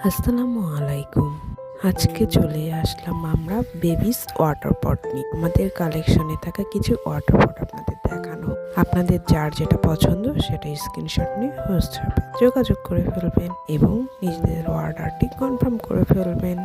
আসসালামু আলাইকুম। আজকে চলে আসলাম আমরা বেবিস ওয়াটার পট নিয়ে। আমাদের কালেকশনে থাকা কিছু ওয়াটার পট আপনাদের দেখানো। আপনাদের যার যেটা পছন্দ সেটা স্ক্রিনশট নিয়ে হোয়াটসঅ্যাপে যোগাযোগ করে ফেলবেন এবং নিজেদের অর্ডারটি কনফার্ম করে ফেলবেন।